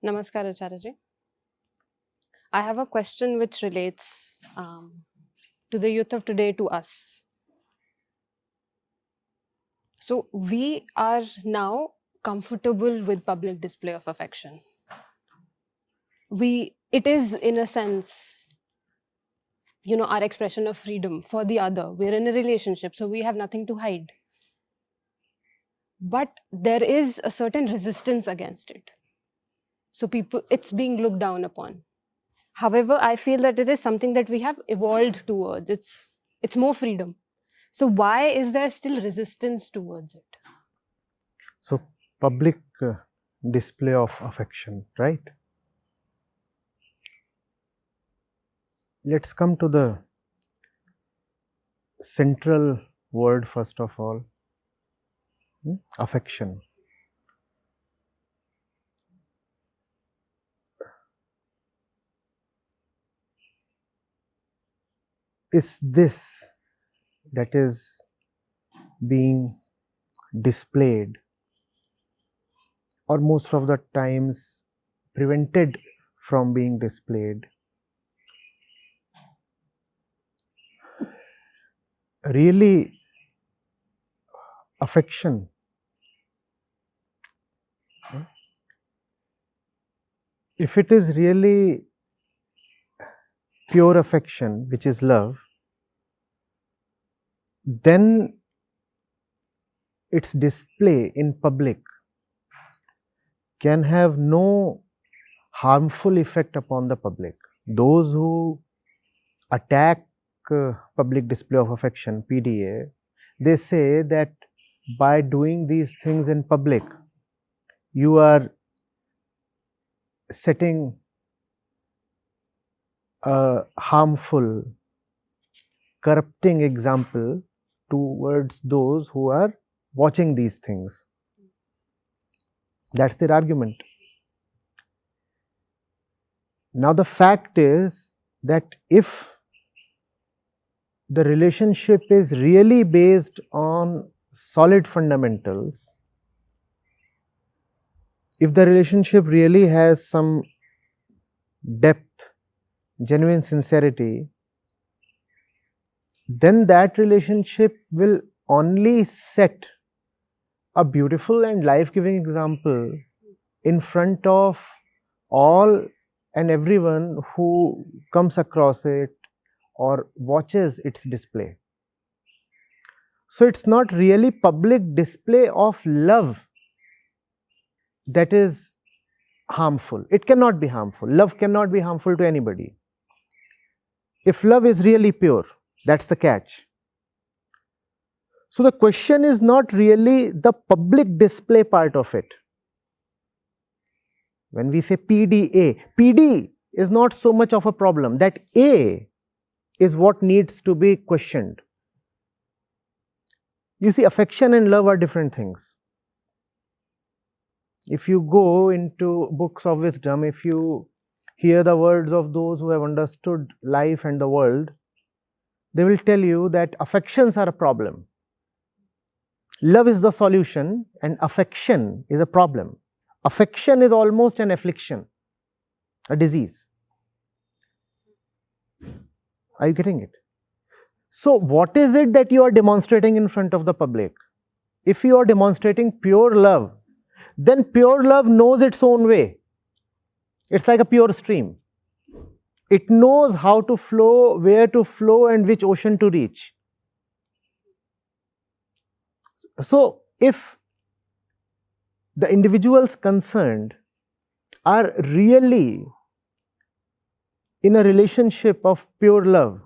Namaskar, Acharya ji. I have a question which relates to the youth of today, to us. So, we are now comfortable with public display of affection. It is in a sense, our expression of freedom for the other. We're in a relationship, so we have nothing to hide. But there is a certain resistance against it. So, it's being looked down upon. However, I feel that it is something that we have evolved towards. It's more freedom. So why is there still resistance towards it? So, public display of affection, right? Let's come to the central word first of all, affection. Is this that is being displayed, or most of the times prevented from being displayed, really affection? If it is really pure affection, which is love, then its display in public can have no harmful effect upon the public. Those who attack public display of affection, PDA, they say that by doing these things in public, you are setting a harmful, corrupting example towards those who are watching these things. That's their argument. Now, the fact is that if the relationship is really based on solid fundamentals, if the relationship really has some depth, genuine sincerity, then that relationship will only set a beautiful and life-giving example in front of all and everyone who comes across it or watches its display. So, it's not really public display of love that is harmful. It cannot be harmful. Love cannot be harmful to anybody. If love is really pure, that's the catch. So, the question is not really the public display part of it. When we say PDA, PD is not so much of a problem. That A is what needs to be questioned. You see, affection and love are different things. If you go into books of wisdom, if you hear the words of those who have understood life and the world, they will tell you that affections are a problem. Love is the solution and affection is a problem. Affection is almost an affliction, a disease. Are you getting it? So, what is it that you are demonstrating in front of the public? If you are demonstrating pure love, then pure love knows its own way. It's like a pure stream. It knows how to flow, where to flow, and which ocean to reach. So, if the individuals concerned are really in a relationship of pure love,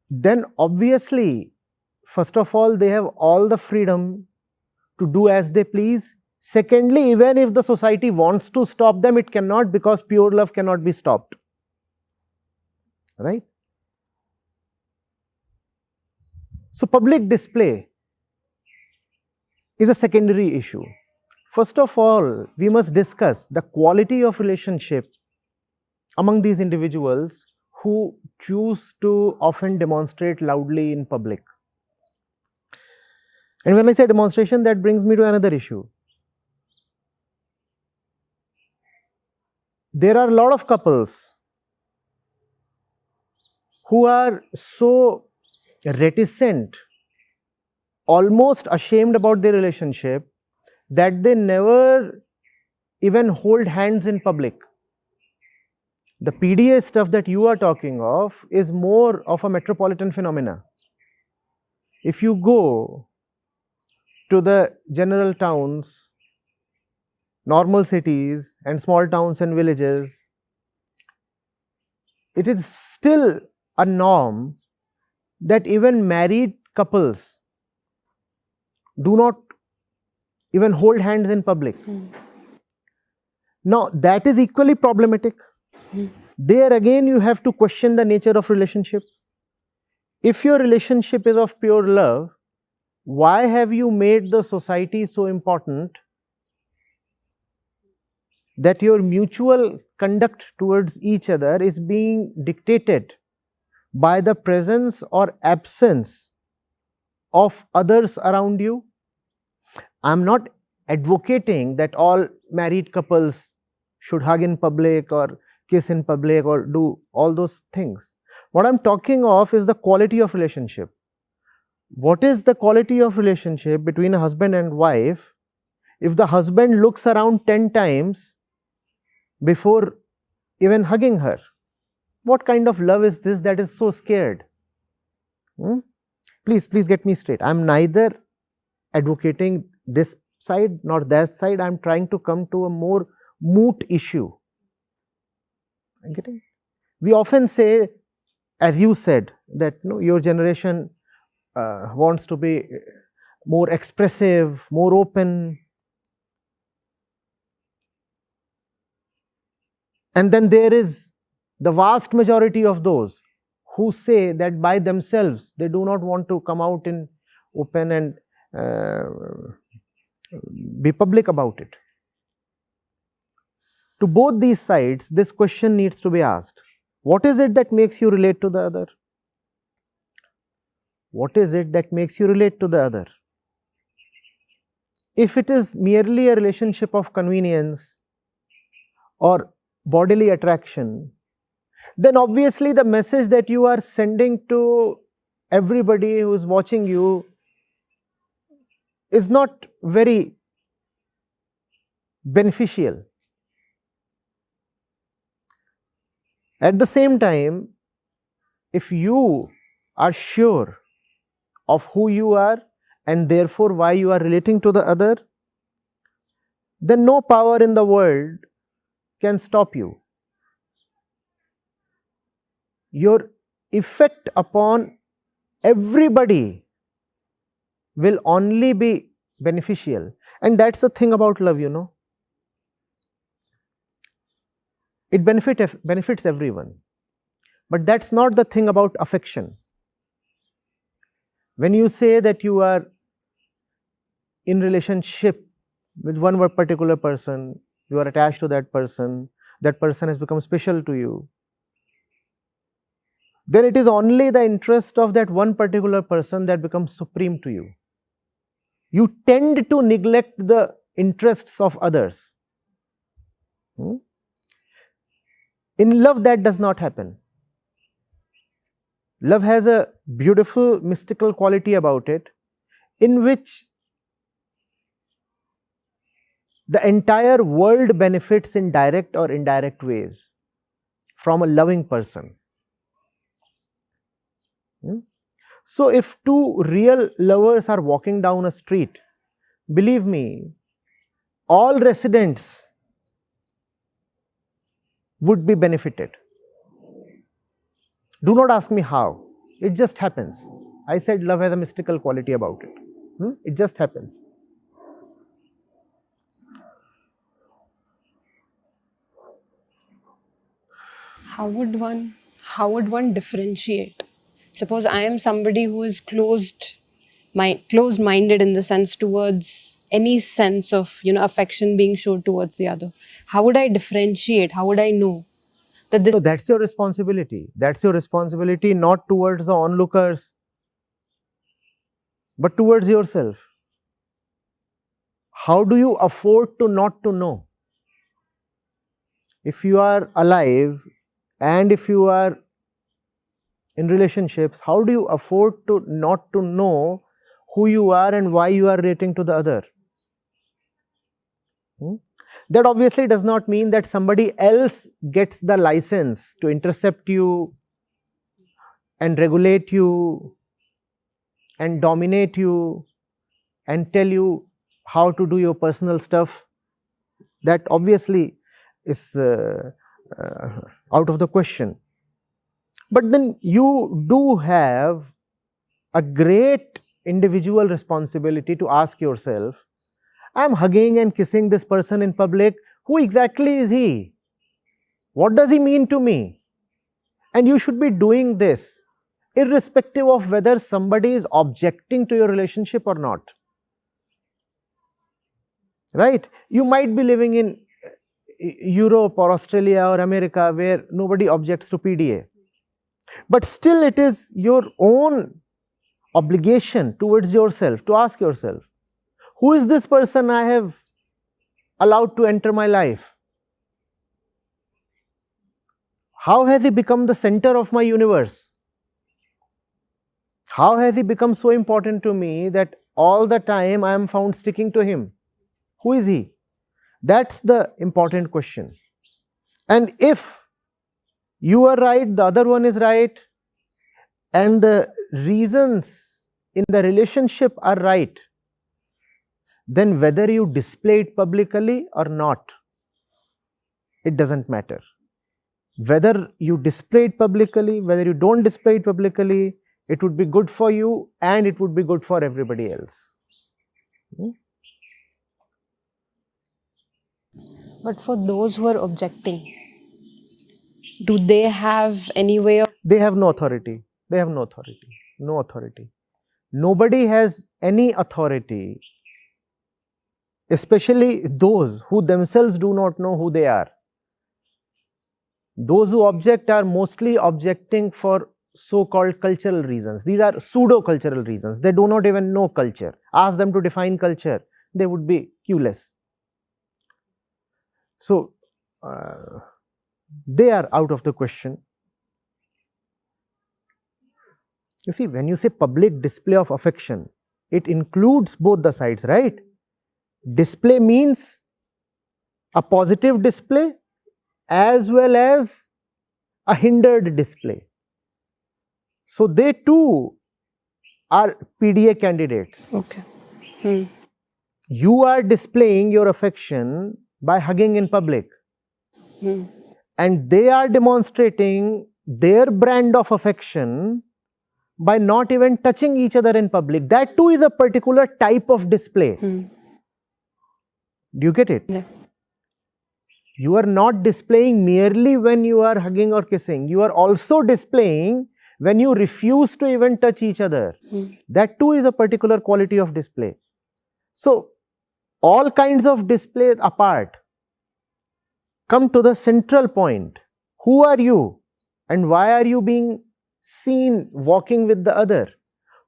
then obviously, first of all, they have all the freedom to do as they please. Secondly, even if the society wants to stop them, it cannot, because pure love cannot be stopped. Right? So, public display is a secondary issue. First of all, we must discuss the quality of relationship among these individuals who choose to often demonstrate loudly in public. And when I say demonstration, that brings me to another issue. There are a lot of couples who are so reticent, almost ashamed about their relationship, that they never even hold hands in public. The PDA stuff that you are talking of is more of a metropolitan phenomena. If you go to the general towns, normal cities and small towns and villages, it is still a norm that even married couples do not even hold hands in public. Now, that is equally problematic. There again, you have to question the nature of relationship. If your relationship is of pure love, why have you made the society so important that your mutual conduct towards each other is being dictated by the presence or absence of others around you? I'm not advocating that all married couples should hug in public or kiss in public or do all those things. What I'm talking of is the quality of relationship. What is the quality of relationship between a husband and wife if the husband looks around 10 times before even hugging her? What kind of love is this that is so scared? Please get me straight. I'm neither advocating this side nor that side. I'm trying to come to a more moot issue. I'm getting? We often say, as you said, that your generation wants to be more expressive, more open. And then there is the vast majority of those who say that by themselves they do not want to come out in open and be public about it. To both these sides, this question needs to be asked. What is it that makes you relate to the other? What is it that makes you relate to the other? If it is merely a relationship of convenience or bodily attraction, then obviously the message that you are sending to everybody who is watching you is not very beneficial. At the same time, if you are sure of who you are and therefore why you are relating to the other, then no power in the world can stop you. Your effect upon everybody will only be beneficial. And that's the thing about love, It benefits everyone. But that's not the thing about affection. When you say that you are in relationship with one particular person, you are attached to that person has become special to you, then it is only the interest of that one particular person that becomes supreme to you. You tend to neglect the interests of others. In love, that does not happen. Love has a beautiful mystical quality about it, in which the entire world benefits in direct or indirect ways from a loving person. So, if two real lovers are walking down a street, believe me, all residents would be benefited. Do not ask me how. It just happens. I said love has a mystical quality about it. It just happens. How would one differentiate? Suppose I am somebody who is closed-minded in the sense towards any sense of affection being shown towards the other. How would I differentiate? How would I know that this? So that's your responsibility. That's your responsibility, not towards the onlookers, but towards yourself. How do you afford to not to know? If you are alive and if you are in relationships, how do you afford to not to know who you are and why you are relating to the other? That obviously does not mean that somebody else gets the license to intercept you and regulate you and dominate you and tell you how to do your personal stuff. That obviously is out of the question. But then you do have a great individual responsibility to ask yourself, I am hugging and kissing this person in public. Who exactly is he? What does he mean to me? And you should be doing this irrespective of whether somebody is objecting to your relationship or not. Right? You might be living in Europe or Australia or America where nobody objects to PDA. But still it is your own obligation towards yourself to ask yourself, who is this person I have allowed to enter my life? How has he become the center of my universe? How has he become so important to me that all the time I am found sticking to him? Who is he? That's the important question. And if you are right, the other one is right, and the reasons in the relationship are right, then whether you display it publicly or not, it doesn't matter. Whether you display it publicly, whether you don't display it publicly, it would be good for you and it would be good for everybody else. But for those who are objecting, do they have any way of... They have no authority. They have no authority. No authority. Nobody has any authority, especially those who themselves do not know who they are. Those who object are mostly objecting for so-called cultural reasons. These are pseudo-cultural reasons. They do not even know culture. Ask them to define culture, they would be clueless. So, they are out of the question. You see, when you say public display of affection, it includes both the sides, right? Display means a positive display as well as a hindered display. So, they too are PDA candidates. Okay. You are displaying your affection by hugging in public. And they are demonstrating their brand of affection by not even touching each other in public. That too is a particular type of display. Do you get it? Yeah. You are not displaying merely when you are hugging or kissing. You are also displaying when you refuse to even touch each other. That too is a particular quality of display. So, all kinds of displays apart, come to the central point. Who are you and why are you being seen walking with the other?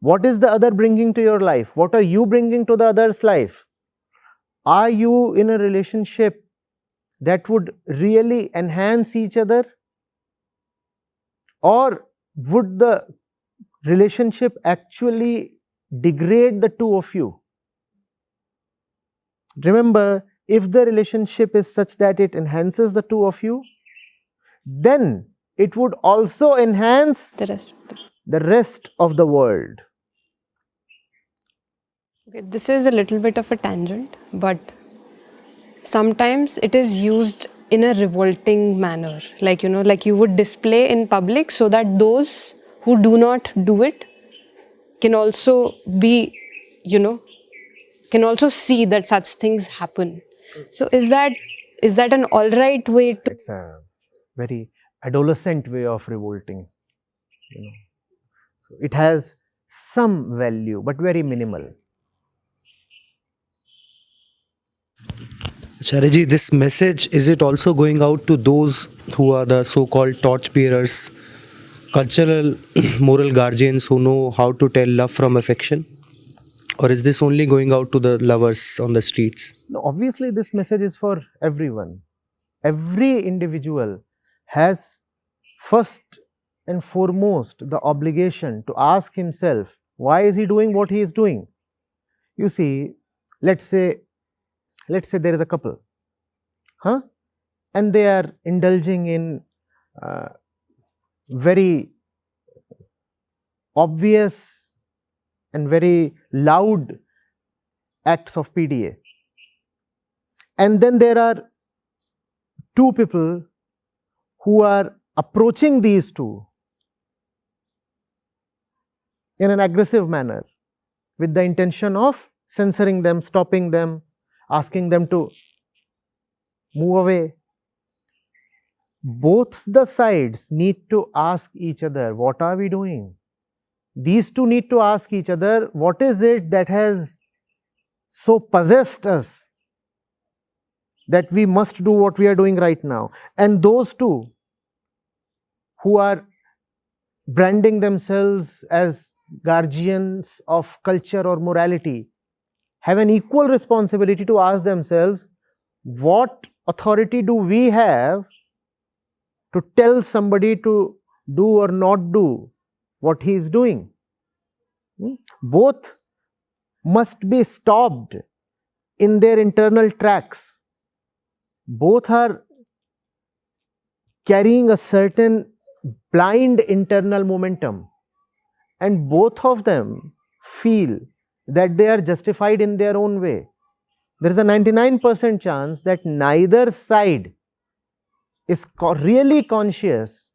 What is the other bringing to your life? What are you bringing to the other's life? Are you in a relationship that would really enhance each other? Or would the relationship actually degrade the two of you? Remember, if the relationship is such that it enhances the two of you, then it would also enhance the rest of the world. Okay, this is a little bit of a tangent, but sometimes it is used in a revolting manner. Like, like you would display in public so that those who do not do it can also be, can also see that such things happen. So is that an all right way to... It's a very adolescent way of revolting. So it has some value, but very minimal. Acharya ji, this message, is it also going out to those who are the so-called torchbearers, cultural, moral guardians who know how to tell love from affection? Or is this only going out to the lovers on the streets? No, obviously this message is for everyone. every individual has first and foremost the obligation to ask himself, why is he doing what he is doing? You see, let's say there is a couple, and they are indulging in very obvious and very loud acts of PDA. And then there are two people who are approaching these two in an aggressive manner with the intention of censoring them, stopping them, asking them to move away. Both the sides need to ask each other, what are we doing? These two need to ask each other, what is it that has so possessed us that we must do what we are doing right now? And those two who are branding themselves as guardians of culture or morality have an equal responsibility to ask themselves, what authority do we have to tell somebody to do or not do what he is doing? Both must be stopped in their internal tracks. Both are carrying a certain blind internal momentum, and both of them feel that they are justified in their own way. There is a 99% chance that neither side is really conscious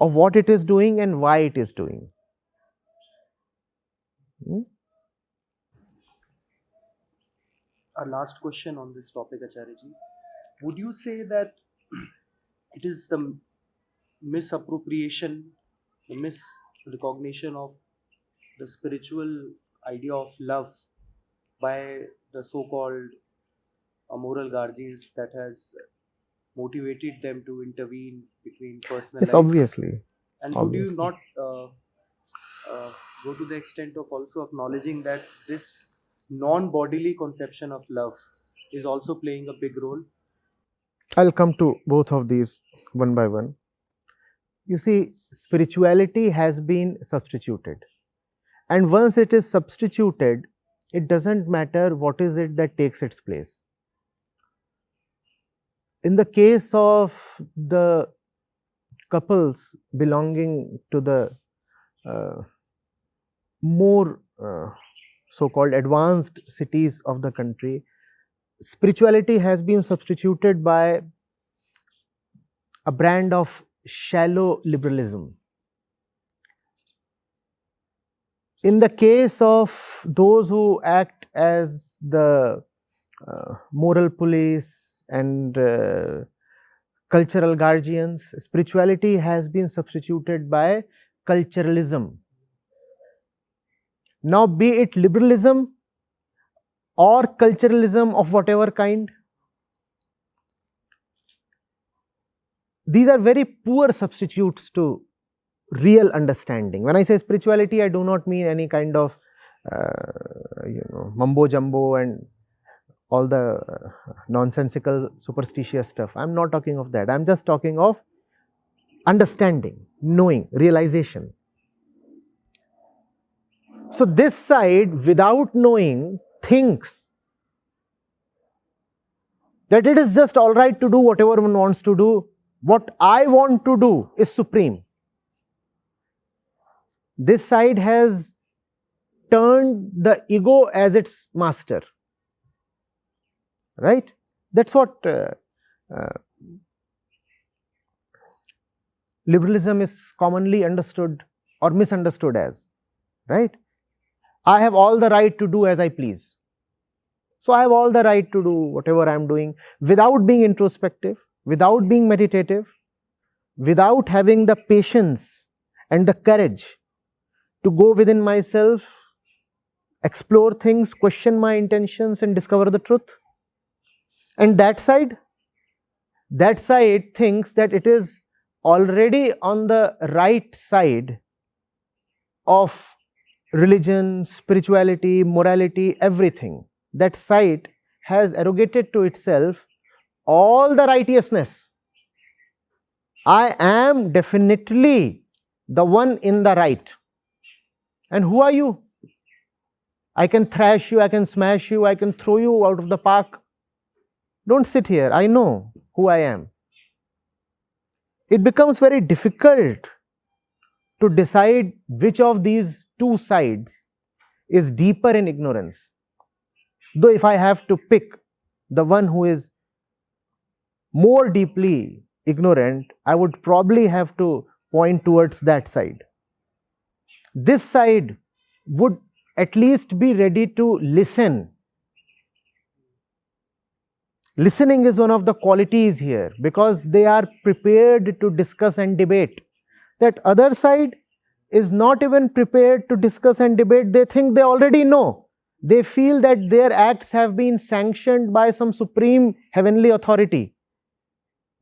of what it is doing and why it is doing. A last question on this topic, Acharya ji. Would you say that it is the misappropriation, the misrecognition of the spiritual idea of love by the so-called moral guardians that has motivated them to intervene between personal Yes, life? obviously. And Obviously. would you not go to the extent of also acknowledging that this non-bodily conception of love is also playing a big role? I'll come to both of these one by one. You see, spirituality has been substituted. And once it is substituted, it doesn't matter what is it that takes its place. In the case of the couples belonging to the more so-called advanced cities of the country, spirituality has been substituted by a brand of shallow liberalism. In the case of those who act as the moral police and cultural guardians, spirituality has been substituted by culturalism. Now, be it liberalism or culturalism of whatever kind, these are very poor substitutes to real understanding. When I say spirituality, I do not mean any kind of mumbo jumbo and all the nonsensical superstitious stuff. I am not talking of that. I am just talking of understanding, knowing, realization. So this side, without knowing, thinks that it is just all right to do whatever one wants to do. What I want to do is supreme. This side has turned the ego as its master. Right? That's what liberalism is commonly understood or misunderstood as. Right? I have all the right to do as I please. So I have all the right to do whatever I am doing without being introspective, without being meditative, without having the patience and the courage to go within myself, explore things, question my intentions and discover the truth. And that side thinks that it is already on the right side of religion, spirituality, morality, everything. That side has arrogated to itself all the righteousness. I am definitely the one in the right. And who are you? I can thrash you, I can smash you, I can throw you out of the park. Don't sit here. I know who I am. It becomes very difficult to decide which of these two sides is deeper in ignorance. Though if I have to pick the one who is more deeply ignorant, I would probably have to point towards that side. This side would at least be ready to listen. Listening is one of the qualities here, because they are prepared to discuss and debate. That other side is not even prepared to discuss and debate. They think they already know. They feel that their acts have been sanctioned by some supreme heavenly authority.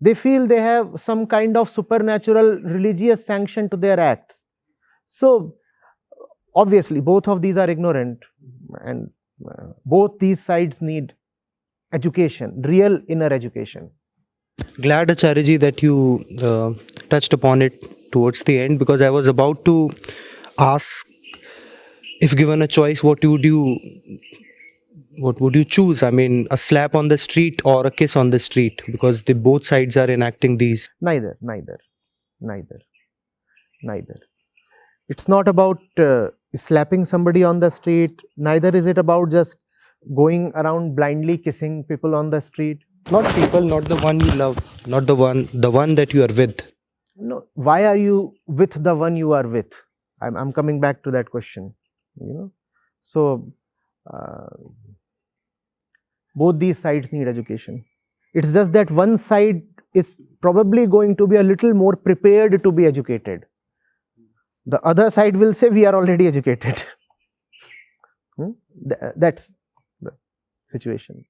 They feel they have some kind of supernatural religious sanction to their acts. So, obviously, both of these are ignorant, and both these sides need education, real inner education. Glad, Acharya, that you touched upon it towards the end, because I was about to ask, if given a choice, what would you choose? I mean, a slap on the street or a kiss on the street? Because both sides are enacting these. Neither. It's not about slapping somebody on the street. Neither is it about just going around blindly kissing people on the street. Not people, not the one you love, not the one that you are with. No, why are you with the one you are with? I'm coming back to that question. So both these sides need education. It's just that one side is probably going to be a little more prepared to be educated. The other side will say, we are already educated. That's the situation.